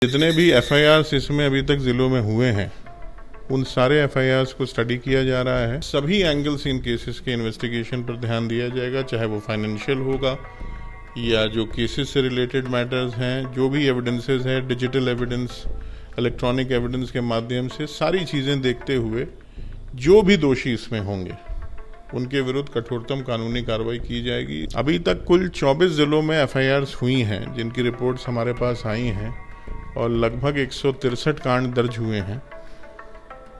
जितने भी एफआईआर्स इसमें अभी तक जिलों में हुए हैं उन सारे एफआईआर्स को स्टडी किया जा रहा है। सभी एंगल्स इन केसेस के इन्वेस्टिगेशन पर ध्यान दिया जाएगा, चाहे वो फाइनेंशियल होगा या जो केसेस से रिलेटेड मैटर्स हैं, जो भी एविडेंसेस हैं, डिजिटल एविडेंस, इलेक्ट्रॉनिक एविडेंस के माध्यम से सारी चीज़ें देखते हुए जो भी दोषी इसमें होंगे उनके विरुद्ध कठोरतम कानूनी कार्रवाई की जाएगी। अभी तक कुल 24 जिलों में एफआईआर्स हुई हैं जिनकी रिपोर्ट्स हमारे पास आई हैं और लगभग 163 कांड दर्ज हुए हैं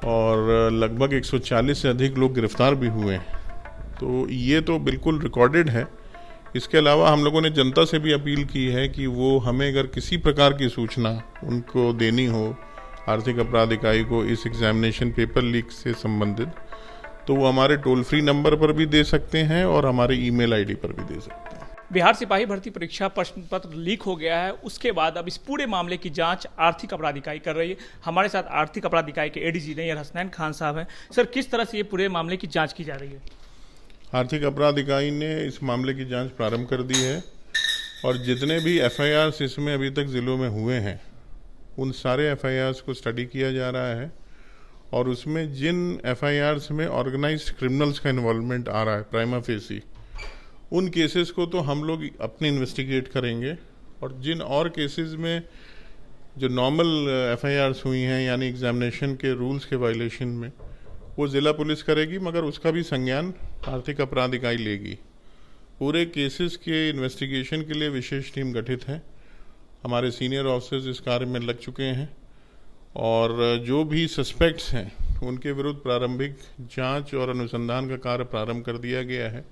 और लगभग 140 से अधिक लोग गिरफ्तार भी हुए हैं। तो ये तो बिल्कुल रिकॉर्डेड है। इसके अलावा हम लोगों ने जनता से भी अपील की है कि वो हमें अगर किसी प्रकार की सूचना उनको देनी हो आर्थिक अपराध इकाई को इस एग्जामिनेशन पेपर लीक से संबंधित, तो वो हमारे टोल फ्री नंबर पर भी दे सकते हैं और हमारे ईमेल आईडी पर भी दे सकते हैं। बिहार सिपाही भर्ती परीक्षा प्रश्न पत्र लीक हो गया है, उसके बाद अब इस पूरे मामले की जांच आर्थिक अपराध इकाई कर रही है। हमारे साथ आर्थिक अपराध इकाई के एडीजी नैयर हसनैन खान साहब हैं। सर, किस तरह से ये पूरे मामले की जांच की जा रही है? आर्थिक अपराध इकाई ने इस मामले की जांच प्रारंभ कर दी है और जितने भी एफआईआर्स इसमें अभी तक जिलों में हुए हैं उन सारे एफआईआर्स को स्टडी किया जा रहा है और उसमें जिन एफआईआर्स में ऑर्गेनाइज्ड क्रिमिनल्स का इन्वॉल्वमेंट आ रहा है प्राइमा फेसी, उन केसेस को तो हम लोग अपने इन्वेस्टिगेट करेंगे और जिन और केसेस में जो नॉर्मल एफआईआर्स हुई हैं यानी एग्जामिनेशन के रूल्स के वायलेशन में, वो ज़िला पुलिस करेगी, मगर उसका भी संज्ञान आर्थिक अपराध इकाई लेगी। पूरे केसेस के इन्वेस्टिगेशन के लिए विशेष टीम गठित है। हमारे सीनियर ऑफिसर्स इस कार्य में लग चुके हैं और जो भी सस्पेक्ट्स हैं उनके विरुद्ध प्रारंभिक जांच और अनुसंधान का कार्य प्रारंभ कर दिया गया है।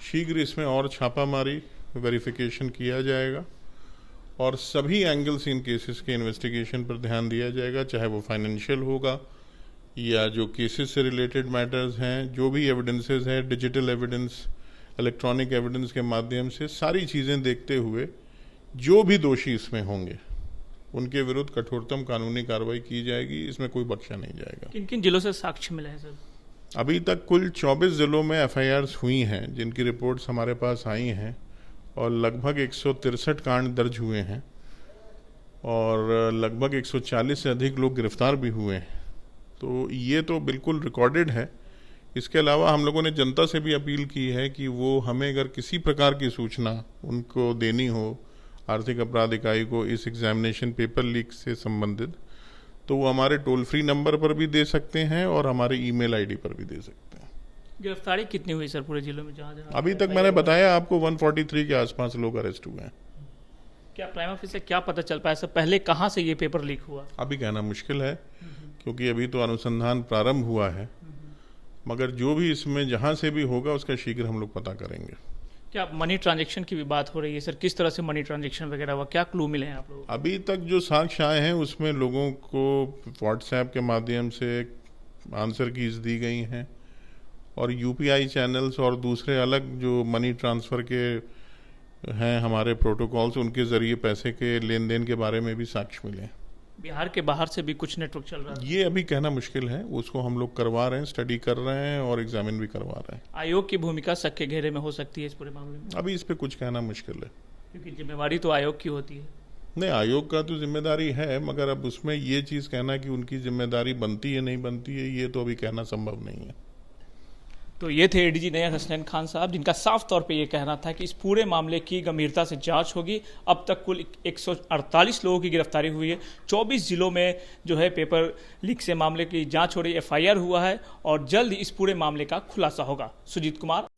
शीघ्र इसमें और छापामारी वेरिफिकेशन किया जाएगा और सभी एंगल्स इन केसेस के इन्वेस्टिगेशन पर ध्यान दिया जाएगा, चाहे वो फाइनेंशियल होगा या जो केसेस से रिलेटेड मैटर्स हैं, जो भी एविडेंसेस हैं, डिजिटल एविडेंस, इलेक्ट्रॉनिक एविडेंस के माध्यम से सारी चीज़ें देखते हुए जो भी दोषी इसमें होंगे उनके विरुद्ध कठोरतम कानूनी कार्रवाई की जाएगी। इसमें कोई बख्शा नहीं जाएगा। किन किन जिलों से साक्ष्य मिले हैं सर? अभी तक कुल 24 जिलों में एफआईआर्स हुई हैं जिनकी रिपोर्ट्स हमारे पास आई हैं और लगभग 163 कांड दर्ज हुए हैं और लगभग 140 से अधिक लोग गिरफ्तार भी हुए हैं। तो ये तो बिल्कुल रिकॉर्डेड है। इसके अलावा हम लोगों ने जनता से भी अपील की है कि वो हमें अगर किसी प्रकार की सूचना उनको देनी हो आर्थिक अपराध इकाई को इस एग्जामिनेशन पेपर लीक से संबंधित, तो वो हमारे टोल फ्री नंबर पर भी दे सकते हैं और हमारे ईमेल आईडी पर भी दे सकते हैं। गिरफ्तारी कितनी हुई सर पूरे जिलों में? जहाँ अभी तक मैंने बताया आपको 143 के आसपास लोग अरेस्ट हुए हैं। क्या प्राइमा फेसी क्या पता चल पाया सर पहले कहाँ से ये पेपर लीक हुआ? अभी कहना मुश्किल है क्योंकि अभी तो अनुसंधान प्रारंभ हुआ है, मगर जो भी इसमें जहाँ से भी होगा उसका शीघ्र हम लोग पता करेंगे। क्या मनी ट्रांजैक्शन की भी बात हो रही है सर? किस तरह से मनी ट्रांजैक्शन वगैरह हुआ? क्या क्लू मिले हैं आप लोगों को? अभी तक जो साक्ष्य आए हैं उसमें लोगों को व्हाट्सएप के माध्यम से आंसर कीज दी गई हैं और यूपीआई चैनल्स और दूसरे अलग जो मनी ट्रांसफ़र के हैं हमारे प्रोटोकॉल्स, उनके ज़रिए पैसे के लेन देन के बारे में भी साक्ष्य मिले। बिहार के बाहर से भी कुछ नेटवर्क चल रहा है? ये अभी कहना मुश्किल है, उसको हम लोग करवा रहे हैं, स्टडी कर रहे हैं और एग्जामिन भी करवा रहे हैं। आयोग की भूमिका शक के घेरे में हो सकती है इस पूरे मामले में? अभी इस पे कुछ कहना मुश्किल है क्योंकि जिम्मेवारी तो आयोग की होती है। नहीं, आयोग का तो जिम्मेदारी है, मगर अब उसमें ये चीज़ कहना कि उनकी जिम्मेदारी बनती है नहीं बनती है, ये तो अभी कहना संभव नहीं है। तो ये थे एडीजी नैयर हसनैन खान साहब, जिनका साफ तौर पे ये कहना था कि इस पूरे मामले की गंभीरता से जांच होगी। अब तक कुल 148 लोगों की गिरफ्तारी हुई है। 24 जिलों में जो है पेपर लीक से मामले की जांच हो रही है, एफआईआर हुआ है और जल्द ही इस पूरे मामले का खुलासा होगा। सुजीत कुमार।